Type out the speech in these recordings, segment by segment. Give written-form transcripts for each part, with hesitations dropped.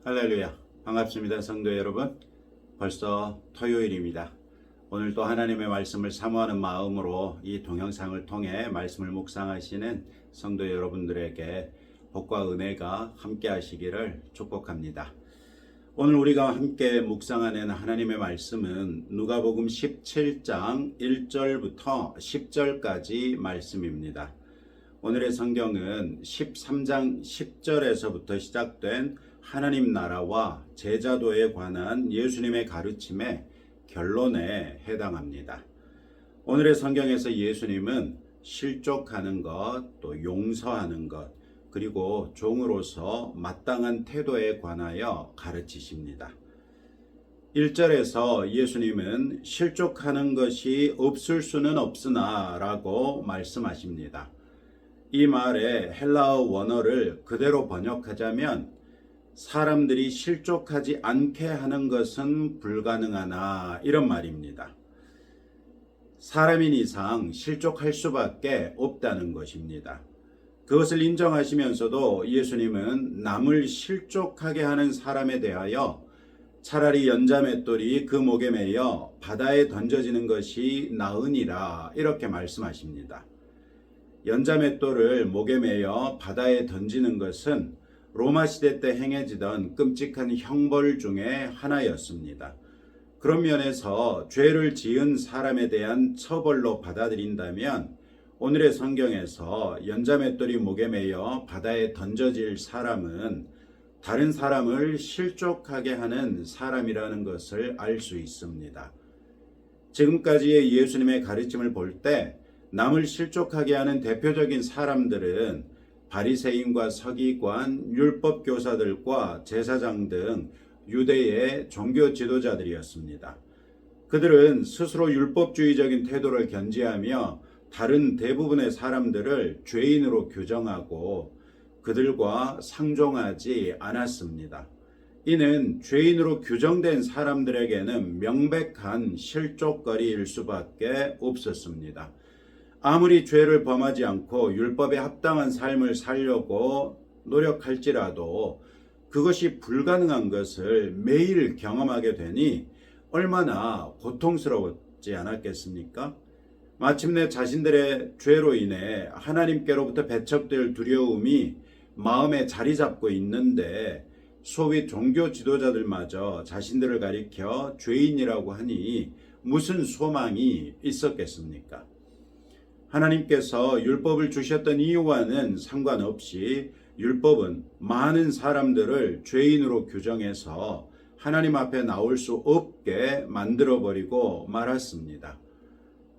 할렐루야. 반갑습니다. 성도 여러분. 벌써 토요일입니다. 오늘 또 하나님의 말씀을 사모하는 마음으로 이 동영상을 통해 말씀을 묵상하시는 성도 여러분들에게 복과 은혜가 함께 하시기를 축복합니다. 오늘 우리가 함께 묵상하는 하나님의 말씀은 누가복음 17장 1절부터 10절까지 말씀입니다. 오늘의 성경은 13장 10절에서부터 시작된 하나님 나라와 제자도에 관한 예수님의 가르침의 결론에 해당합니다. 오늘의 성경에서 예수님은 실족하는 것, 또 용서하는 것, 그리고 종으로서 마땅한 태도에 관하여 가르치십니다. 1절에서 예수님은 실족하는 것이 없을 수는 없으나 라고 말씀하십니다. 이 말의 헬라어 원어를 그대로 번역하자면 사람들이 실족하지 않게 하는 것은 불가능하나 이런 말입니다. 사람인 이상 실족할 수밖에 없다는 것입니다. 그것을 인정하시면서도 예수님은 남을 실족하게 하는 사람에 대하여 차라리 연자맷돌이 그 목에 매여 바다에 던져지는 것이 나으니라 이렇게 말씀하십니다. 연자맷돌을 목에 매여 바다에 던지는 것은 로마 시대 때 행해지던 끔찍한 형벌 중에 하나였습니다. 그런 면에서 죄를 지은 사람에 대한 처벌로 받아들인다면 오늘의 성경에서 연자맷돌이 목에 매여 바다에 던져질 사람은 다른 사람을 실족하게 하는 사람이라는 것을 알 수 있습니다. 지금까지의 예수님의 가르침을 볼 때 남을 실족하게 하는 대표적인 사람들은 바리새인과 서기관, 율법 교사들과 제사장 등 유대의 종교 지도자들이었습니다. 그들은 스스로 율법주의적인 태도를 견지하며 다른 대부분의 사람들을 죄인으로 규정하고 그들과 상종하지 않았습니다. 이는 죄인으로 규정된 사람들에게는 명백한 실족거리일 수밖에 없었습니다. 아무리 죄를 범하지 않고 율법에 합당한 삶을 살려고 노력할지라도 그것이 불가능한 것을 매일 경험하게 되니 얼마나 고통스러웠지 않았겠습니까? 마침내 자신들의 죄로 인해 하나님께로부터 배척될 두려움이 마음에 자리 잡고 있는데 소위 종교 지도자들마저 자신들을 가리켜 죄인이라고 하니 무슨 소망이 있었겠습니까? 하나님께서 율법을 주셨던 이유와는 상관없이 율법은 많은 사람들을 죄인으로 규정해서 하나님 앞에 나올 수 없게 만들어버리고 말았습니다.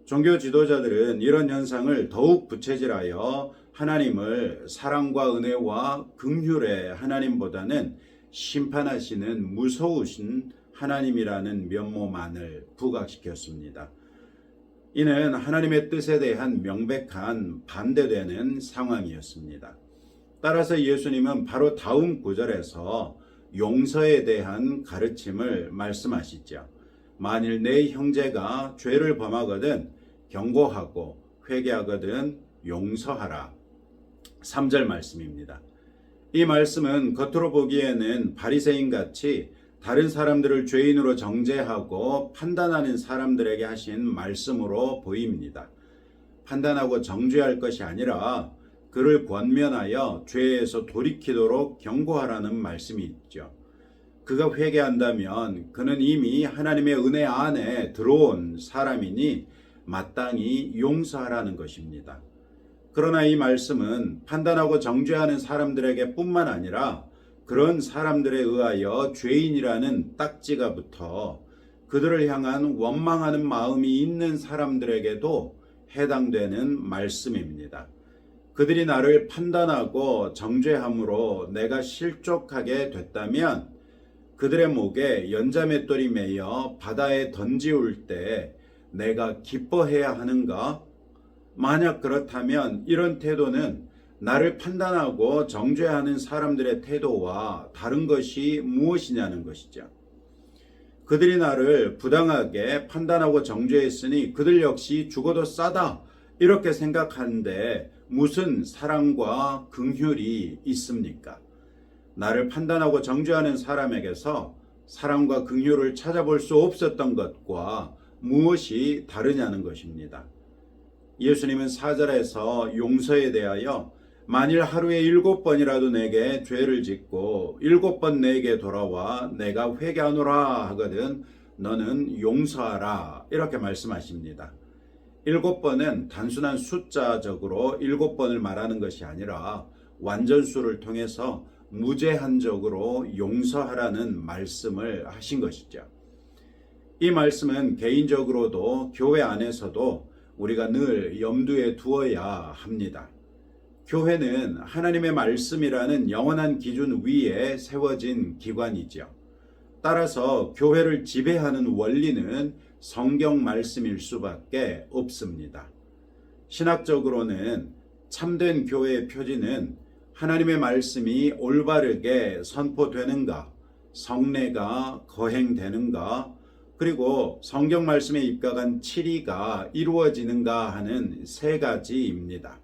종교 지도자들은 이런 현상을 더욱 부채질하여 하나님을 사랑과 은혜와 긍휼의 하나님보다는 심판하시는 무서우신 하나님이라는 면모만을 부각시켰습니다. 이는 하나님의 뜻에 대한 명백한 반대되는 상황이었습니다. 따라서 예수님은 바로 다음 구절에서 용서에 대한 가르침을 말씀하시죠. 만일 내 형제가 죄를 범하거든 경고하고 회개하거든 용서하라. 3절 말씀입니다. 이 말씀은 겉으로 보기에는 바리새인같이 다른 사람들을 죄인으로 정죄하고 판단하는 사람들에게 하신 말씀으로 보입니다. 판단하고 정죄할 것이 아니라 그를 권면하여 죄에서 돌이키도록 경고하라는 말씀이 있죠. 그가 회개한다면 그는 이미 하나님의 은혜 안에 들어온 사람이니 마땅히 용서하라는 것입니다. 그러나 이 말씀은 판단하고 정죄하는 사람들에게 뿐만 아니라 그런 사람들에 의하여 죄인이라는 딱지가 붙어 그들을 향한 원망하는 마음이 있는 사람들에게도 해당되는 말씀입니다. 그들이 나를 판단하고 정죄함으로 내가 실족하게 됐다면 그들의 목에 연자맷돌이 매여 바다에 던지울 때 내가 기뻐해야 하는가? 만약 그렇다면 이런 태도는 나를 판단하고 정죄하는 사람들의 태도와 다른 것이 무엇이냐는 것이죠. 그들이 나를 부당하게 판단하고 정죄했으니 그들 역시 죽어도 싸다 이렇게 생각하는데 무슨 사랑과 긍휼이 있습니까? 나를 판단하고 정죄하는 사람에게서 사랑과 긍휼을 찾아볼 수 없었던 것과 무엇이 다르냐는 것입니다. 예수님은 4절에서 용서에 대하여 만일 하루에 7번이라도 내게 죄를 짓고 7번 내게 돌아와 내가 회개하노라 하거든 너는 용서하라 이렇게 말씀하십니다. 7번은 단순한 숫자적으로 7번을 말하는 것이 아니라 완전수를 통해서 무제한적으로 용서하라는 말씀을 하신 것이죠. 이 말씀은 개인적으로도 교회 안에서도 우리가 늘 염두에 두어야 합니다. 교회는 하나님의 말씀이라는 영원한 기준 위에 세워진 기관이죠. 따라서 교회를 지배하는 원리는 성경 말씀일 수밖에 없습니다. 신학적으로는 참된 교회의 표지는 하나님의 말씀이 올바르게 선포되는가, 성례가 거행되는가, 그리고 성경 말씀에 입각한 7위가 이루어지는가 하는 세 가지입니다.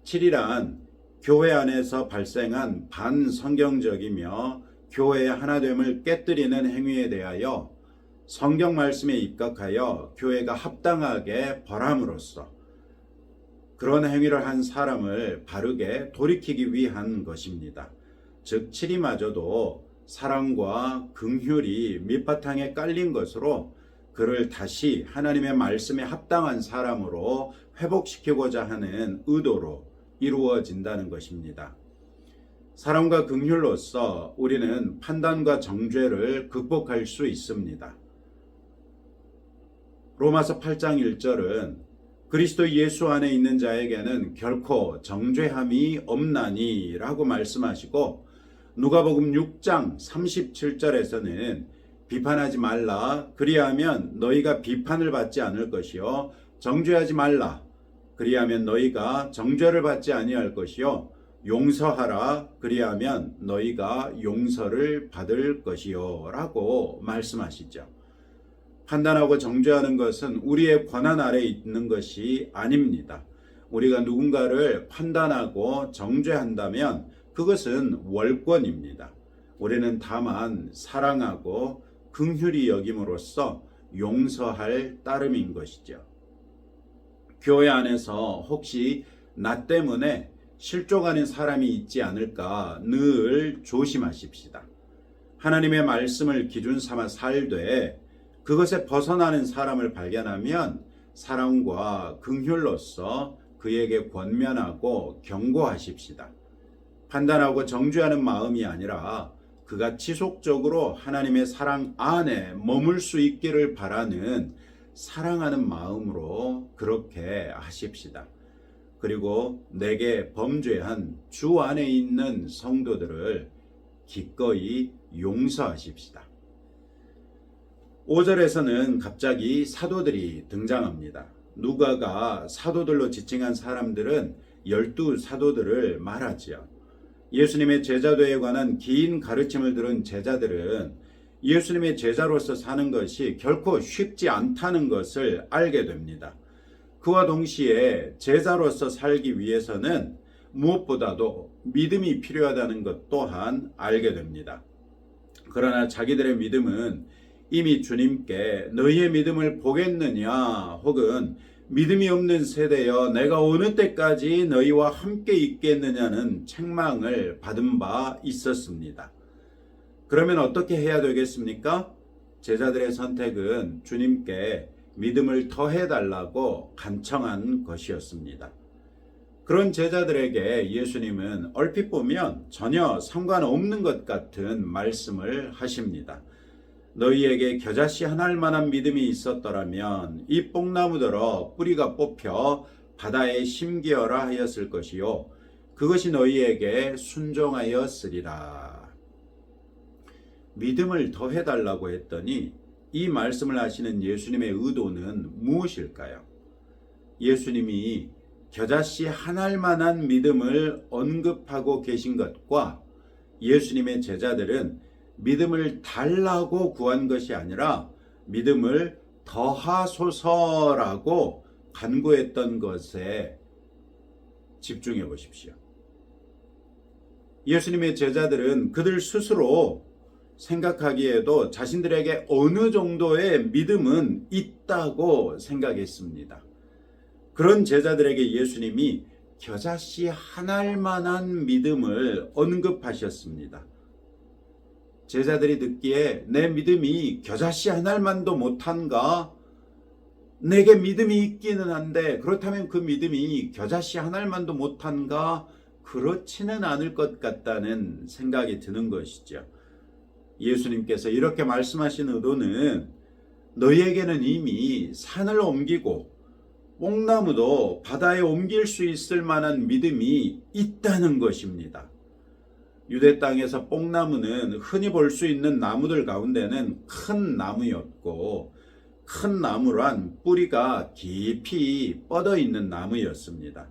7위란 교회 안에서 발생한 반성경적이며 교회의 하나됨을 깨뜨리는 행위에 대하여 성경 말씀에 입각하여 교회가 합당하게 벌함으로써 그런 행위를 한 사람을 바르게 돌이키기 위한 것입니다. 즉 7위마저도 사랑과 긍휼이 밑바탕에 깔린 것으로 그를 다시 하나님의 말씀에 합당한 사람으로 회복시키고자 하는 의도로 이루어진다는 것입니다. 사랑과 긍휼로서 우리는 판단과 정죄를 극복할 수 있습니다. 로마서 8장 1절은 그리스도 예수 안에 있는 자에게는 결코 정죄함이 없나니 라고 말씀하시고 누가복음 6장 37절에서는 비판하지 말라 그리하면 너희가 비판을 받지 않을 것이요 정죄하지 말라 그리하면 너희가 정죄를 받지 아니할 것이요 용서하라 그리하면 너희가 용서를 받을 것이요 라고 말씀하시죠. 판단하고 정죄하는 것은 우리의 권한 아래에 있는 것이 아닙니다. 우리가 누군가를 판단하고 정죄한다면 그것은 월권입니다. 우리는 다만 사랑하고 긍휼히 여김으로써 용서할 따름인 것이죠. 교회 안에서 혹시 나 때문에 실족하는 사람이 있지 않을까 늘 조심하십시다. 하나님의 말씀을 기준 삼아 살되 그것에 벗어나는 사람을 발견하면 사랑과 긍휼로서 그에게 권면하고 경고하십시다. 판단하고 정죄하는 마음이 아니라 그가 지속적으로 하나님의 사랑 안에 머물 수 있기를 바라는 사랑하는 마음으로 그렇게 하십시다. 그리고 내게 범죄한 주 안에 있는 성도들을 기꺼이 용서하십시다. 5절에서는 갑자기 사도들이 등장합니다. 누가가 사도들로 지칭한 사람들은 12사도들을 말하지요. 예수님의 제자도에 관한 긴 가르침을 들은 제자들은 예수님의 제자로서 사는 것이 결코 쉽지 않다는 것을 알게 됩니다. 그와 동시에 제자로서 살기 위해서는 무엇보다도 믿음이 필요하다는 것 또한 알게 됩니다. 그러나 자기들의 믿음은 이미 주님께 너희의 믿음을 보겠느냐 혹은 믿음이 없는 세대여 내가 어느 때까지 너희와 함께 있겠느냐는 책망을 받은 바 있었습니다. 그러면 어떻게 해야 되겠습니까? 제자들의 선택은 주님께 믿음을 더해달라고 간청한 것이었습니다. 그런 제자들에게 예수님은 얼핏 보면 전혀 상관없는 것 같은 말씀을 하십니다. 너희에게 겨자씨 한 알만한 믿음이 있었더라면 이 뽕나무더러 뿌리가 뽑혀 바다에 심기어라 하였을 것이요 그것이 너희에게 순종하였으리라. 믿음을 더해달라고 했더니 이 말씀을 하시는 예수님의 의도는 무엇일까요? 예수님이 겨자씨 한 알만한 믿음을 언급하고 계신 것과 예수님의 제자들은 믿음을 달라고 구한 것이 아니라 믿음을 더하소서라고 간구했던 것에 집중해 보십시오. 예수님의 제자들은 그들 스스로 생각하기에도 자신들에게 어느 정도의 믿음은 있다고 생각했습니다. 그런 제자들에게 예수님이 겨자씨 한 알만한 믿음을 언급하셨습니다. 제자들이 듣기에 내 믿음이 겨자씨 한 알만도 못한가? 내게 믿음이 있기는 한데 그렇다면 그 믿음이 겨자씨 한 알만도 못한가? 그렇지는 않을 것 같다는 생각이 드는 것이죠. 예수님께서 이렇게 말씀하신 의도는 너희에게는 이미 산을 옮기고 뽕나무도 바다에 옮길 수 있을 만한 믿음이 있다는 것입니다. 유대 땅에서 뽕나무는 흔히 볼 수 있는 나무들 가운데는 큰 나무였고 큰 나무란 뿌리가 깊이 뻗어 있는 나무였습니다.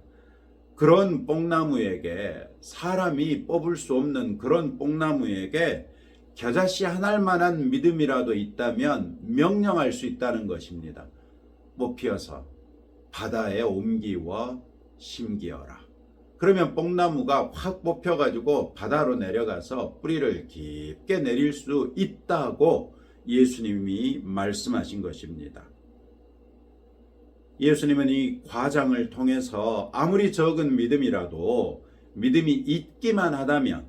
그런 뽕나무에게 사람이 뽑을 수 없는 그런 뽕나무에게 겨자씨 한 알만한 믿음이라도 있다면 명령할 수 있다는 것입니다. 뽑혀서 바다에 옮기워 심기어라. 그러면 뽕나무가 확 뽑혀가지고 바다로 내려가서 뿌리를 깊게 내릴 수 있다고 예수님이 말씀하신 것입니다. 예수님은 이 과장을 통해서 아무리 적은 믿음이라도 믿음이 있기만 하다면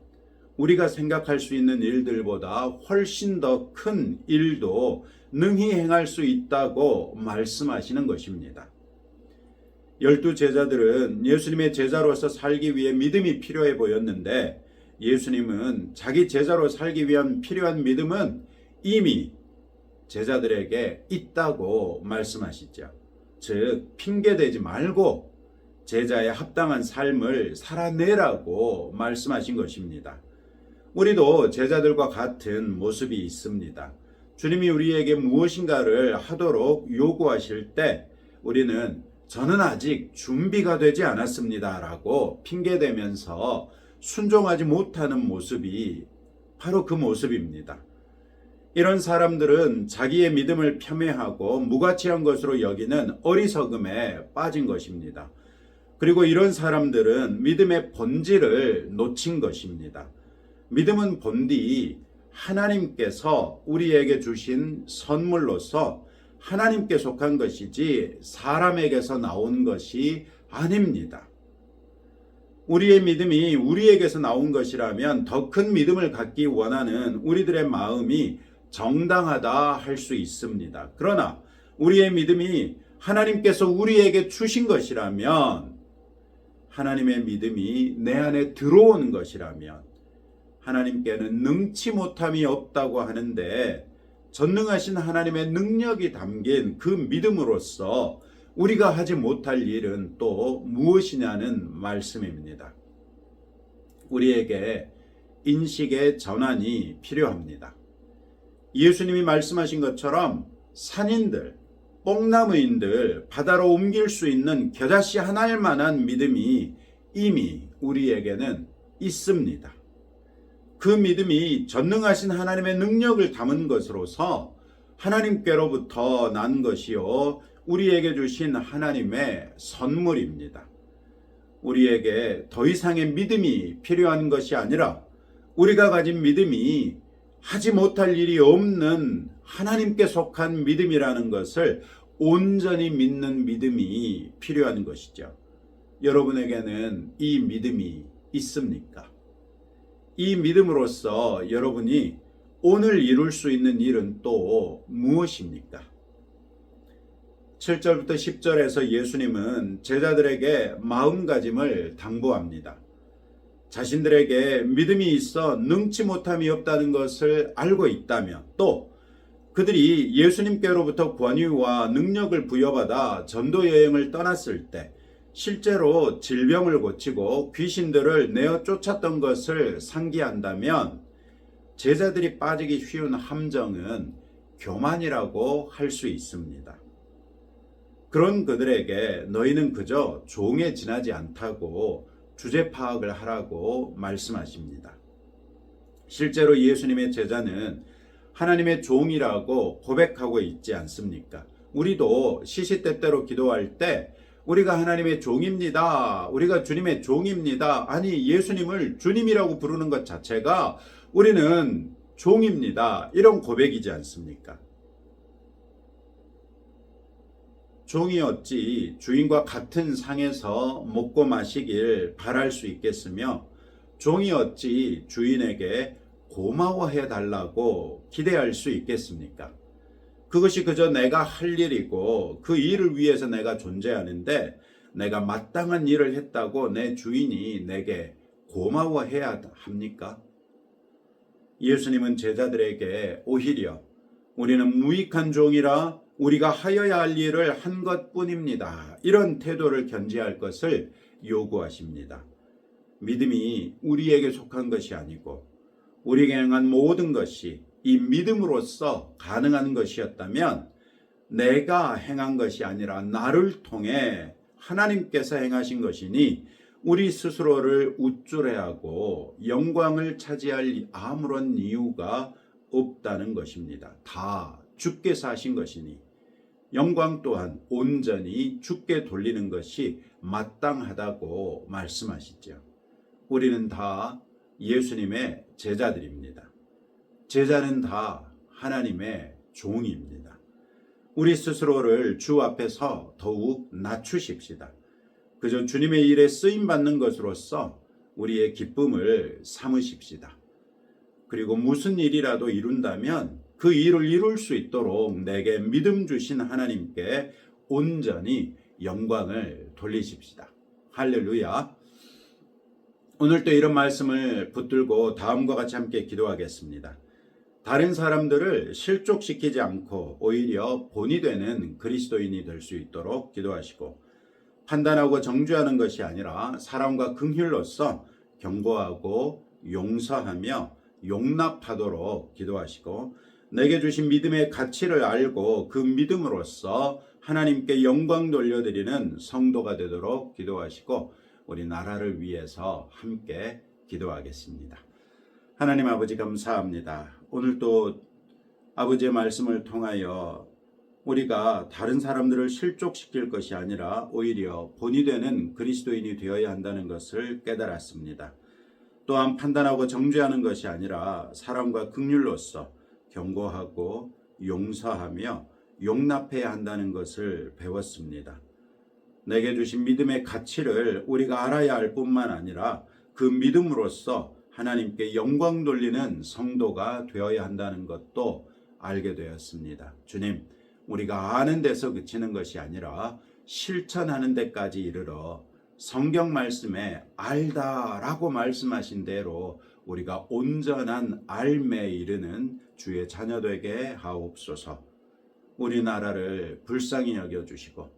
우리가 생각할 수 있는 일들보다 훨씬 더 큰 일도 능히 행할 수 있다고 말씀하시는 것입니다. 12 제자들은 예수님의 제자로서 살기 위해 믿음이 필요해 보였는데 예수님은 자기 제자로 살기 위한 필요한 믿음은 이미 제자들에게 있다고 말씀하시죠. 즉 핑계대지 말고 제자의 합당한 삶을 살아내라고 말씀하신 것입니다. 우리도 제자들과 같은 모습이 있습니다. 주님이 우리에게 무엇인가를 하도록 요구하실 때 우리는 저는 아직 준비가 되지 않았습니다 라고 핑계대면서 순종하지 못하는 모습이 바로 그 모습입니다. 이런 사람들은 자기의 믿음을 폄훼하고 무가치한 것으로 여기는 어리석음에 빠진 것입니다. 그리고 이런 사람들은 믿음의 본질을 놓친 것입니다. 믿음은 본디 하나님께서 우리에게 주신 선물로서 하나님께 속한 것이지 사람에게서 나온 것이 아닙니다. 우리의 믿음이 우리에게서 나온 것이라면 더 큰 믿음을 갖기 원하는 우리들의 마음이 정당하다 할 수 있습니다. 그러나 우리의 믿음이 하나님께서 우리에게 주신 것이라면, 하나님의 믿음이 내 안에 들어온 것이라면, 하나님께는 능치 못함이 없다고 하는데 전능하신 하나님의 능력이 담긴 그 믿음으로써 우리가 하지 못할 일은 또 무엇이냐는 말씀입니다. 우리에게 인식의 전환이 필요합니다. 예수님이 말씀하신 것처럼 산인들, 뽕나무인들 바다로 옮길 수 있는 겨자씨 한 알만한 믿음이 이미 우리에게는 있습니다. 그 믿음이 전능하신 하나님의 능력을 담은 것으로서 하나님께로부터 난 것이요 우리에게 주신 하나님의 선물입니다. 우리에게 더 이상의 믿음이 필요한 것이 아니라 우리가 가진 믿음이 하지 못할 일이 없는 하나님께 속한 믿음이라는 것을 온전히 믿는 믿음이 필요한 것이죠. 여러분에게는 이 믿음이 있습니까? 이 믿음으로써 여러분이 오늘 이룰 수 있는 일은 또 무엇입니까? 7절부터 10절에서 예수님은 제자들에게 마음가짐을 당부합니다. 자신들에게 믿음이 있어 능치 못함이 없다는 것을 알고 있다면, 또 그들이 예수님께로부터 권위와 능력을 부여받아 전도 여행을 떠났을 때 실제로 질병을 고치고 귀신들을 내어 쫓았던 것을 상기한다면 제자들이 빠지기 쉬운 함정은 교만이라고 할 수 있습니다. 그런 그들에게 너희는 그저 종에 지나지 않다고 주제 파악을 하라고 말씀하십니다. 실제로 예수님의 제자는 하나님의 종이라고 고백하고 있지 않습니까? 우리도 시시때때로 기도할 때 우리가 하나님의 종입니다. 우리가 주님의 종입니다. 아니, 예수님을 주님이라고 부르는 것 자체가 우리는 종입니다. 이런 고백이지 않습니까? 종이 어찌 주인과 같은 상에서 먹고 마시길 바랄 수 있겠으며, 종이 어찌 주인에게 고마워해 달라고 기대할 수 있겠습니까? 그것이 그저 내가 할 일이고 그 일을 위해서 내가 존재하는데, 내가 마땅한 일을 했다고 내 주인이 내게 고마워해야 합니까? 예수님은 제자들에게 오히려 우리는 무익한 종이라 우리가 하여야 할 일을 한 것뿐입니다, 이런 태도를 견지할 것을 요구하십니다. 믿음이 우리에게 속한 것이 아니고 우리에게 행한 모든 것이 이 믿음으로써 가능한 것이었다면, 내가 행한 것이 아니라 나를 통해 하나님께서 행하신 것이니 우리 스스로를 우쭐해하고 영광을 차지할 아무런 이유가 없다는 것입니다. 다 주께서 하신 것이니 영광 또한 온전히 주께 돌리는 것이 마땅하다고 말씀하시죠. 우리는 다 예수님의 제자들입니다. 제자는 다 하나님의 종입니다. 우리 스스로를 주 앞에서 더욱 낮추십시다. 그저 주님의 일에 쓰임받는 것으로서 우리의 기쁨을 삼으십시다. 그리고 무슨 일이라도 이룬다면 그 일을 이룰 수 있도록 내게 믿음 주신 하나님께 온전히 영광을 돌리십시다. 할렐루야. 오늘 또 이런 말씀을 붙들고 다음과 같이 함께 기도하겠습니다. 다른 사람들을 실족시키지 않고 오히려 본이 되는 그리스도인이 될 수 있도록 기도하시고, 판단하고 정죄하는 것이 아니라 사랑과 긍휼로서 경고하고 용서하며 용납하도록 기도하시고, 내게 주신 믿음의 가치를 알고 그 믿음으로써 하나님께 영광 돌려드리는 성도가 되도록 기도하시고, 우리 나라를 위해서 함께 기도하겠습니다. 하나님 아버지, 감사합니다. 오늘 또 아버지의 말씀을 통하여 우리가 다른 사람들을 실족시킬 것이 아니라 오히려 본이 되는 그리스도인이 되어야 한다는 것을 깨달았습니다. 또한 판단하고 정죄하는 것이 아니라 사랑과 긍휼로서 경고하고 용서하며 용납해야 한다는 것을 배웠습니다. 내게 주신 믿음의 가치를 우리가 알아야 할 뿐만 아니라 그 믿음으로써 하나님께 영광 돌리는 성도가 되어야 한다는 것도 알게 되었습니다. 주님, 우리가 아는 데서 그치는 것이 아니라 실천하는 데까지 이르러 성경 말씀에 알다라고 말씀하신 대로 우리가 온전한 알매에 이르는 주의 자녀 되게 하옵소서. 우리나라를 불쌍히 여겨주시고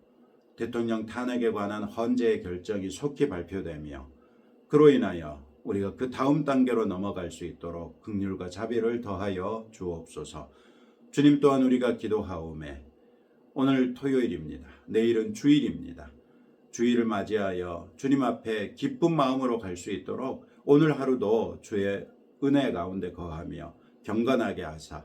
대통령 탄핵에 관한 헌재의 결정이 속히 발표되며 그로 인하여 우리가 그 다음 단계로 넘어갈 수 있도록 긍휼과 자비를 더하여 주옵소서. 주님, 또한 우리가 기도하오매 오늘 토요일입니다. 내일은 주일입니다. 주일을 맞이하여 주님 앞에 기쁜 마음으로 갈 수 있도록 오늘 하루도 주의 은혜 가운데 거하며 경건하게 하사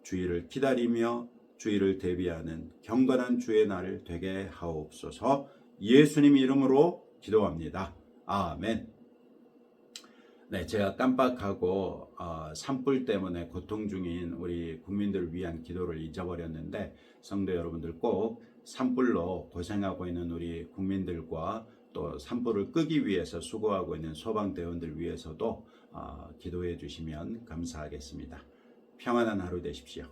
주일을 기다리며 주일을 대비하는 경건한 주의 날 되게 하옵소서. 예수님 이름으로 기도합니다. 아멘. 네, 제가 깜빡하고 산불 때문에 고통 중인 우리 국민들을 위한 기도를 잊어버렸는데, 성도 여러분들 꼭 산불로 고생하고 있는 우리 국민들과 또 산불을 끄기 위해서 수고하고 있는 소방대원들 위해서도 기도해 주시면 감사하겠습니다. 평안한 하루 되십시오.